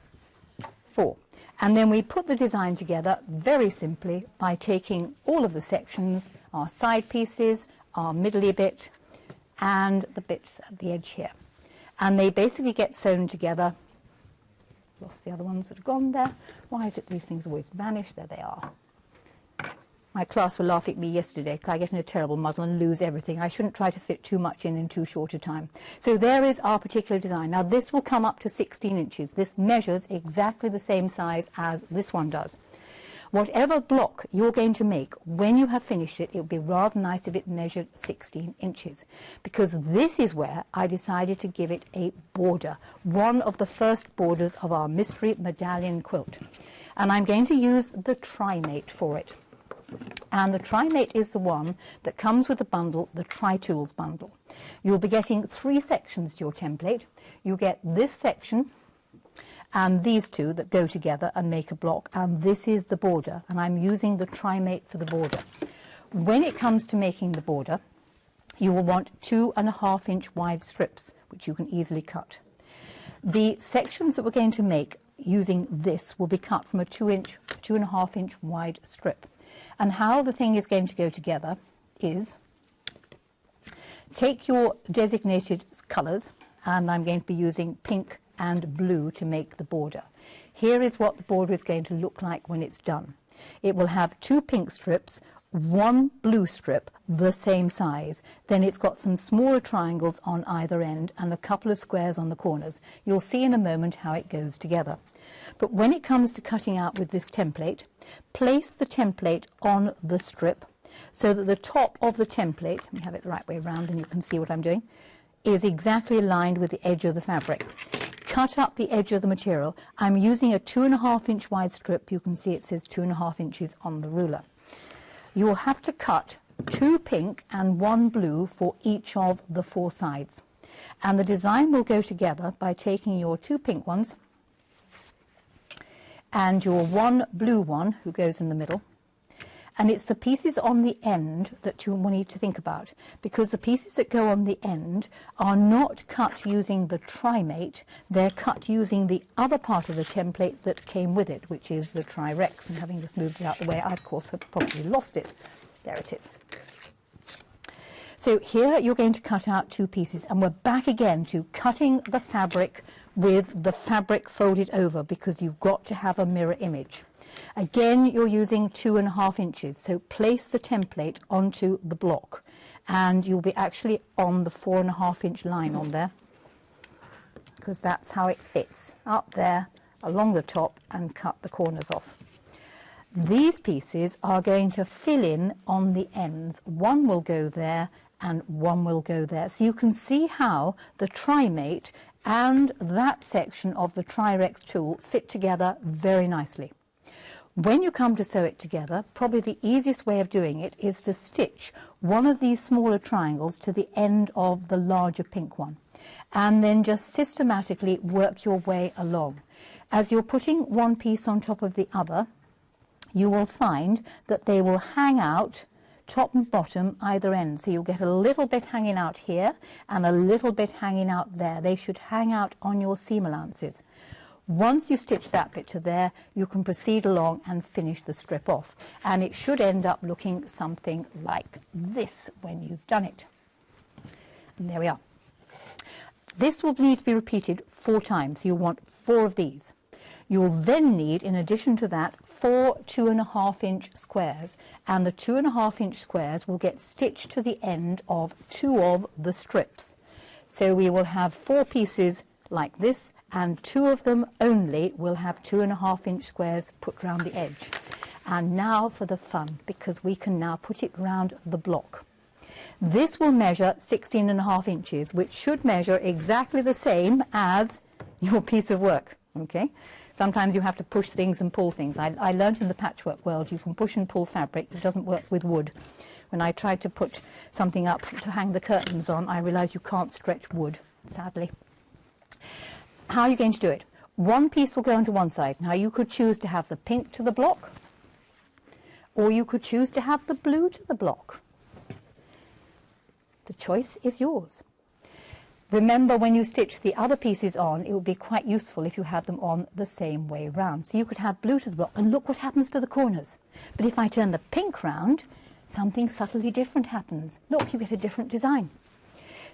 4. And then we put the design together very simply by taking all of the sections, our side pieces, our middly bit, and the bits at the edge here. And they basically get sewn together. Lost the other ones that have gone there. Why is it these things always vanish? There they are. My class were laughing at me yesterday because I get in a terrible muddle and lose everything. I shouldn't try to fit too much in too short a time. So there is our particular design. Now this will come up to 16 inches. This measures exactly the same size as this one does. Whatever block you're going to make, when you have finished it, it would be rather nice if it measured 16 inches. Because this is where I decided to give it a border. One of the first borders of our mystery medallion quilt. And I'm going to use the Trimate for it. And the Trimate is the one that comes with the bundle, the Tri-Tools bundle. You'll be getting 3 sections to your template. You get this section and these 2 that go together and make a block, and this is the border, and I'm using the Trimate for the border. When it comes to making the border, you will want 2.5 inch wide strips, which you can easily cut. The sections that we're going to make using this will be cut from a 2.5 inch wide strip. And how the thing is going to go together is take your designated colours, and I'm going to be using pink and blue to make the border. Here is what the border is going to look like when it's done. It will have 2 pink strips, 1 blue strip, the same size. Then it's got some smaller triangles on either end and a couple of squares on the corners. You'll see in a moment how it goes together. But when it comes to cutting out with this template, place the template on the strip so that the top of the template, let me have it the right way around and you can see what I'm doing, is exactly aligned with the edge of the fabric. Cut up the edge of the material. I'm using a 2.5 inch wide strip. You can see it says 2.5 inches on the ruler. You will have to cut 2 pink and 1 blue for each of the 4 sides. And the design will go together by taking your 2 pink ones and your 1 blue one, who goes in the middle. And it's the pieces on the end that you will need to think about, because the pieces that go on the end are not cut using the Trimate, they're cut using the other part of the template that came with it, which is the Tri-Rex. And having just moved it out of the way, I, of course, have probably lost it. There it is. So here you're going to cut out 2 pieces, and we're back again to cutting the fabric with the fabric folded over, because you've got to have a mirror image. Again, you're using 2.5 inches, so place the template onto the block, and you'll be actually on the 4.5 inch line on there, because that's how it fits, up there, along the top, and cut the corners off. These pieces are going to fill in on the ends. One will go there, and one will go there. So you can see how the Trimate and that section of the Tri-Rex tool fit together very nicely. When you come to sew it together, probably the easiest way of doing it is to stitch one of these smaller triangles to the end of the larger pink one, and then just systematically work your way along. As you're putting one piece on top of the other, you will find that they will hang out top and bottom either end. So you'll get a little bit hanging out here and a little bit hanging out there. They should hang out on your seam allowances. Once you stitch that bit to there, you can proceed along and finish the strip off. And it should end up looking something like this when you've done it. And there we are. This will need to be repeated 4 times. You'll want 4 of these. You'll then need, in addition to that, 4 2.5-inch squares, and the 2.5-inch squares will get stitched to the end of 2 of the strips. So we will have 4 pieces like this, and 2 of them only will have 2.5-inch squares put round the edge. And now for the fun, because we can now put it round the block. This will measure 16.5 inches, which should measure exactly the same as your piece of work, okay? Sometimes you have to push things and pull things. I learned in the patchwork world you can push and pull fabric. It doesn't work with wood. When I tried to put something up to hang the curtains on, I realised you can't stretch wood, sadly. How are you going to do it? One piece will go onto one side. Now you could choose to have the pink to the block, or you could choose to have the blue to the block. The choice is yours. Remember, when you stitch the other pieces on, it would be quite useful if you had them on the same way round. So you could have blue to the block, and look what happens to the corners. But if I turn the pink round, something subtly different happens. Look, you get a different design.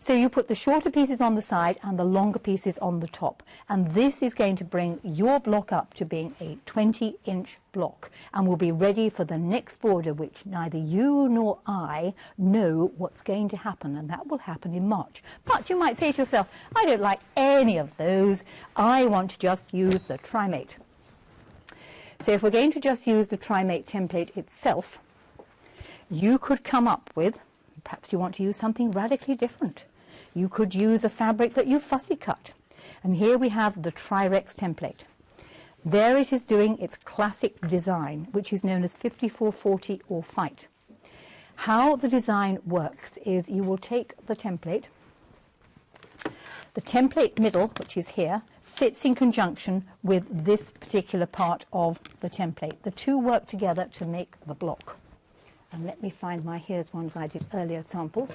So you put the shorter pieces on the side and the longer pieces on the top. And this is going to bring your block up to being a 20-inch block. And will be ready for the next border, which neither you nor I know what's going to happen. And that will happen in March. But you might say to yourself, I don't like any of those. I want to just use the Trimate. So if we're going to just use the Trimate template itself, you could come up with, perhaps you want to use something radically different. You could use a fabric that you fussy cut. And here we have the Trirex template. There it is doing its classic design, which is known as 5440 or Fight. How the design works is you will take the template middle, which is here, fits in conjunction with this particular part of the template. The two work together to make the block. And let me find here's ones I did earlier samples.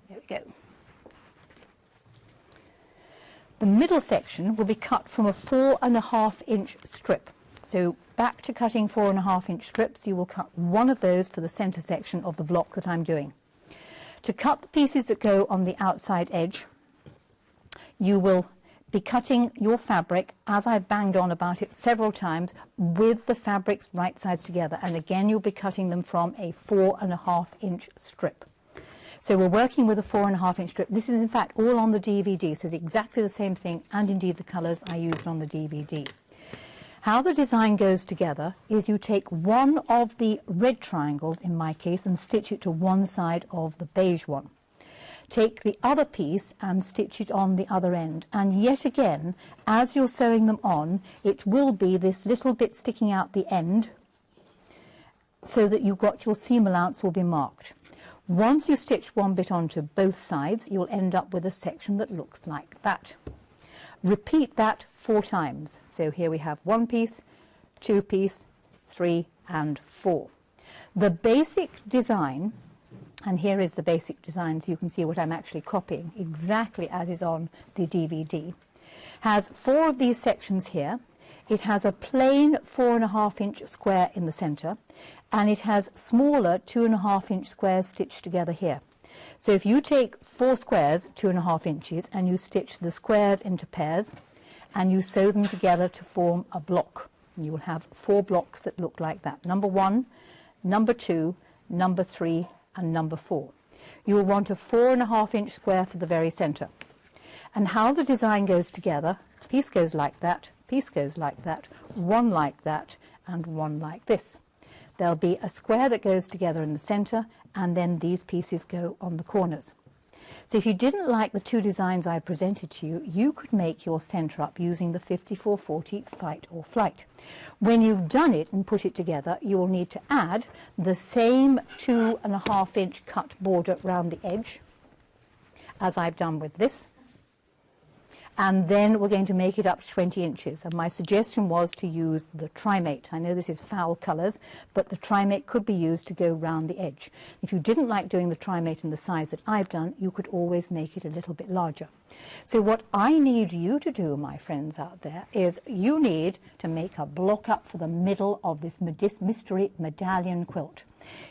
There we go. The middle section will be cut from a 4.5-inch strip. So back to cutting 4.5-inch strips, you will cut one of those for the centre section of the block that I'm doing. To cut the pieces that go on the outside edge, you will be cutting your fabric, as I banged on about it several times, with the fabrics right sides together. And again, you'll be cutting them from a 4.5-inch strip. So we're working with a 4.5-inch strip. This is in fact all on the DVD, so it's exactly the same thing, and indeed the colours I used on the DVD. How the design goes together is you take one of the red triangles, in my case, and stitch it to one side of the beige one. Take the other piece and stitch it on the other end. And yet again, as you're sewing them on, it will be this little bit sticking out the end, so that you've got your seam allowance will be marked. Once you stitch one bit onto both sides, you'll end up with a section that looks like that. Repeat that 4 times. So here we have 1 piece, 2 piece, 3 and 4. The basic design, and here is the basic design so you can see what I'm actually copying, exactly as is on the DVD, has 4 of these sections here. It has a plain 4.5-inch square in the centre, and it has smaller 2.5-inch squares stitched together here. So if you take 4 squares, 2.5 inches, and you stitch the squares into pairs, and you sew them together to form a block, you will have 4 blocks that look like that. Number 1, number 2, number 3, and number 4. You will want a 4.5-inch square for the very centre. And how the design goes together, piece goes like that, piece goes like that, one like that, and one like this. There'll be a square that goes together in the centre, and then these pieces go on the corners. So if you didn't like the 2 designs I presented to you, you could make your centre up using the 5440 Fight or Flight. When you've done it and put it together, you will need to add the same 2.5-inch cut border round the edge, as I've done with this. And then we're going to make it up to 20 inches. And my suggestion was to use the Trimate. I know this is foul colours, but the Trimate could be used to go round the edge. If you didn't like doing the Trimate in the size that I've done, you could always make it a little bit larger. So what I need you to do, my friends out there, is you need to make a block up for the middle of this mystery medallion quilt.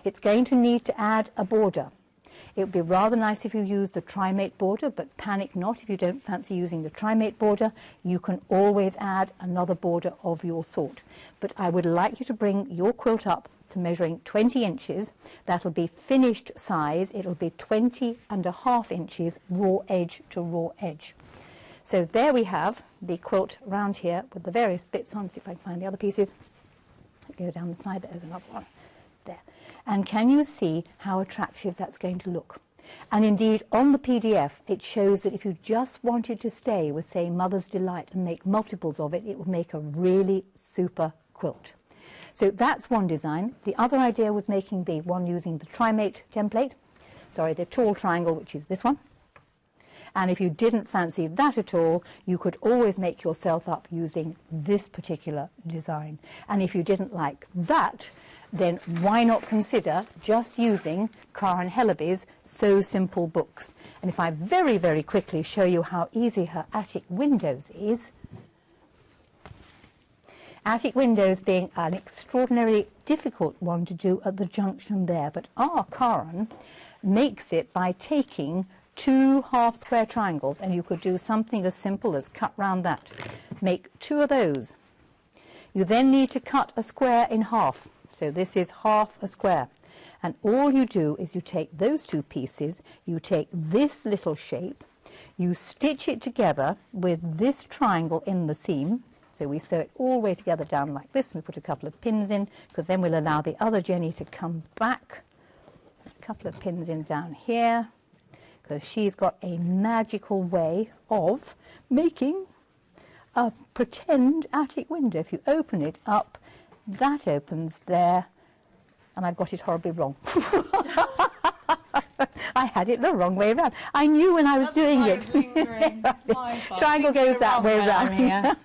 It's going to need to add a border. It would be rather nice if you use the Trimate border, but panic not if you don't fancy using the Trimate border. You can always add another border of your sort. But I would like you to bring your quilt up to measuring 20 inches. That'll be finished size. It'll be 20.5 inches raw edge to raw edge. So there we have the quilt round here with the various bits on. See if I can find the other pieces. Go down the side, there's another one. There. And can you see how attractive that's going to look? And indeed, on the PDF, it shows that if you just wanted to stay with, say, Mother's Delight and make multiples of it, it would make a really super quilt. So that's one design. The other idea was making the one using the Trimate template, sorry, the tall triangle, which is this one. And if you didn't fancy that at all, you could always make yourself up using this particular design. And if you didn't like that, then why not consider just using Karen Hellaby's So Simple books. And if I very, very quickly show you how easy her attic windows is, attic windows being an extraordinarily difficult one to do at the junction there, but our Karen makes it by taking 2 half-square triangles, and you could do something as simple as cut round that. Make 2 of those. You then need to cut a square in half. So this is half a square. And all you do is you take those 2 pieces, you take this little shape, you stitch it together with this triangle in the seam. So we sew it all the way together down like this. We put a couple of pins in, because then we'll allow the other Jenny to come back. A couple of pins in down here, because she's got a magical way of making a pretend attic window. If you open it up, that opens there, and I've got it horribly wrong. I had it the wrong way around. I knew when I was doing it. Triangle goes that way round.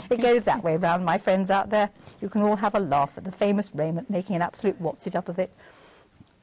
It goes that way round, my friends out there. You can all have a laugh at the famous Raymond making an absolute what's-it up of it.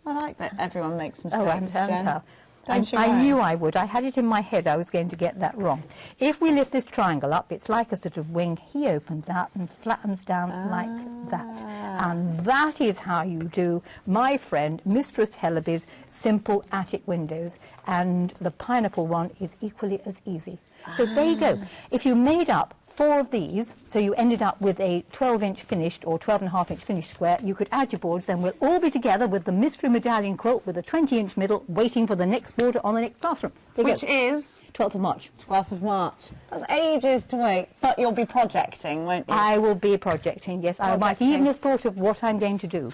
I like that everyone makes mistakes, Oh, and Jen. I knew I would. I had it in my head I was going to get that wrong. If we lift this triangle up, it's like a sort of wing. He opens out and flattens down like that. And that is how you do my friend Mistress Hellaby's simple attic windows. And the pineapple one is equally as easy. So there you go. If you made up 4 of these, so you ended up with a 12-inch finished or 12.5-inch finished square, you could add your boards, then we'll all be together with the mystery medallion quilt with a 20-inch middle, waiting for the next border on the next classroom. Which is? 12th of March. 12th of March. That's ages to wait, but you'll be projecting, won't you? I will be projecting, yes. I might even have thought of what I'm going to do.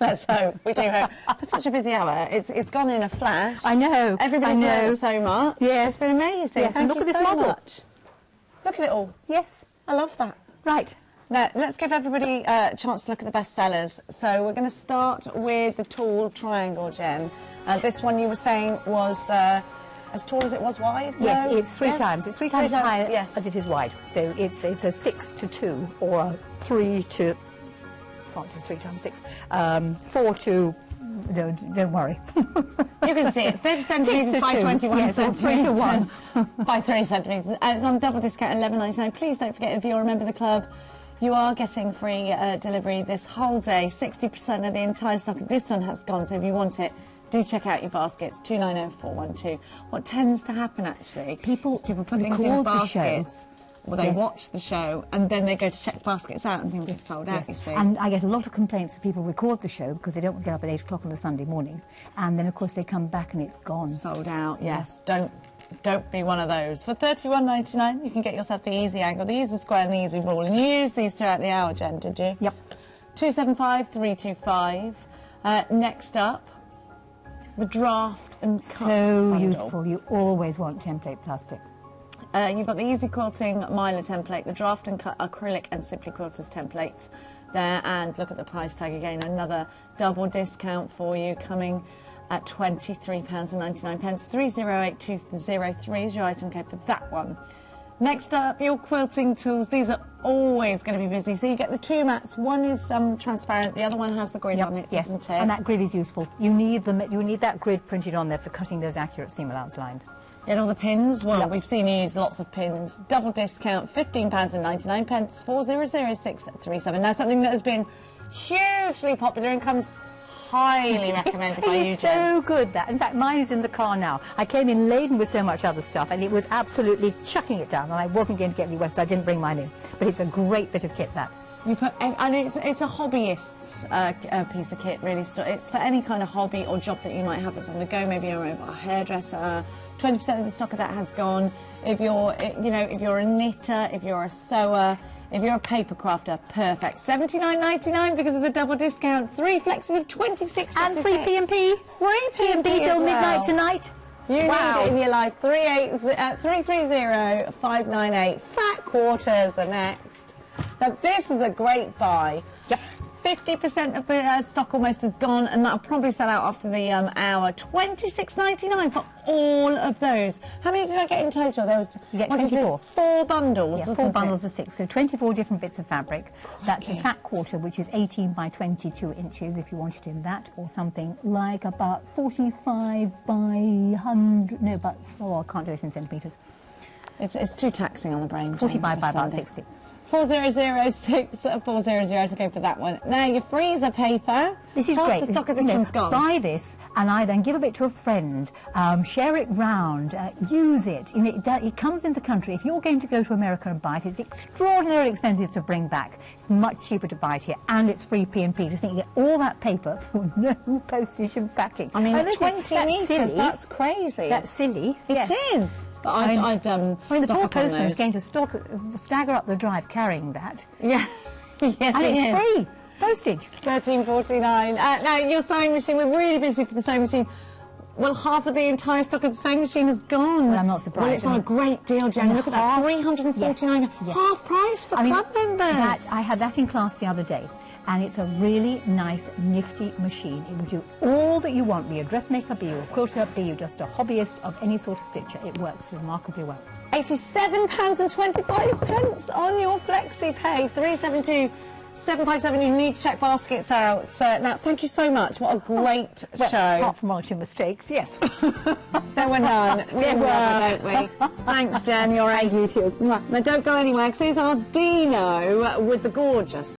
Let's hope. We do hope. For such a busy hour, it's gone in a flash. I know. Everybody's learned so much. Yes. It's been amazing. Yes, Thank and look you at this so model. much. Look at it all. Yes. I love that. Right. Now, let's give everybody a chance to look at the bestsellers. So we're going to start with the tall triangle, Jen. This one you were saying was as tall as it was wide? Yes, no? it's 3 times. It's 3 times as high yes. as it is wide. So it's a 6 to 2 or a 3 to... Can't do 3 times 6. 4 to... No, don't worry. You can see it. 30 centimetres by 21 centimetres. 3 to 1. By 3 centimetres. And it's on double discount, £11.99. Please don't forget, if you're a member of the club, you are getting free delivery this whole day. 60% of the entire stock of this one has gone, so if you want it, do check out your baskets, 290412. What tends to happen, actually, people put things in baskets. Well, they watch the show and then they go to check baskets out and things are sold out, you see. And I get a lot of complaints that people record the show because they don't want to get up at 8 o'clock on a Sunday morning. And then, of course, they come back and it's gone. Sold out, yes. Don't be one of those. For £31.99, you can get yourself the easy angle, the easy square and the easy rule. And you used these throughout the hour, Jen, did you? Yep. 275325. Next up, the draft and cut So bundle. useful. You always want template plastic. You've got the Easy Quilting Mylar template, the Draft and Cut Acrylic and Simply Quilters templates there, and look at the price tag again, another double discount for you coming at £23.99. 308203 is your item code for that one. Next up, your quilting tools. These are always going to be busy. So you get the two mats. One is transparent, the other one has the grid on it, doesn't it? And that grid is useful. You need that grid printed on there for cutting those accurate seam allowance lines. Get all the pins. Well, we've seen you use lots of pins. Double discount, £15.99. 400637. Now, something that has been hugely popular and comes highly recommended by you, It's so good, that. In fact, mine is in the car now. I came in laden with so much other stuff, and it was absolutely chucking it down, and I wasn't going to get any wet, so I didn't bring mine in. But it's a great bit of kit, that. You put, and it's a hobbyist's piece of kit, really. It's for any kind of hobby or job that you might have that's on the go. Maybe you're a hairdresser. 20% of the stock of that has gone. If you're, if you're a knitter, if you're a sewer, if you're a paper crafter, perfect. $79.99 because of the double discount. 3 flexes of $26.66. And free P&P. Free P&P till midnight tonight. You need it in your life. 330-598. Fat quarters are next. Now, this is a great buy. Yep. 50% of the stock almost is gone, and that'll probably sell out after the hour. $26.99 for all of those. How many did I get in total? There was, you get 24. 4 bundles. Yeah, 4 bundles of 6, so 24 different bits of fabric. That's a fat quarter, which is 18 by 22 inches, if you want it in that, or something like about 45 by 100. No, but I can't do it in centimetres. It's too taxing on the brain. 45 by about 60. 4006-400 to go for that one. Now, your freezer paper. This is half great. The stock of this one's gone. Buy this, and I then give a bit to a friend, share it round, use it. It comes into the country. If you're going to go to America and buy it, it's extraordinarily expensive to bring back. It's much cheaper to buy it here, and it's free P&P. Just think you get all that paper for no postage and packing. I mean, 20 metres, that's crazy. That's silly. It is. But I've done. I mean, the poor postman is going to stagger up the drive carrying that. Yeah. Yes, and it's free postage. $13.49. Now, your sewing machine, we're really busy for the sewing machine. Well, half of the entire stock of the sewing machine is gone. Well, I'm not surprised. Well, it's on a great deal, Jen. Look at that, $349. Yes. Half price for club members. I had that in class the other day, and it's a really nice, nifty machine. It will do all that you want, be you a dressmaker, be you a quilter, be you just a hobbyist of any sort of stitcher. It works remarkably well. £87.25 on your Flexi Pay. 372-757. You need to check baskets out. Now, thank you so much. What a great show. Apart from one or two mistakes, yes. There were none. We were, don't we? Thanks, Jen. You're ace. Now, don't go anywhere, because here's our Dino with the gorgeous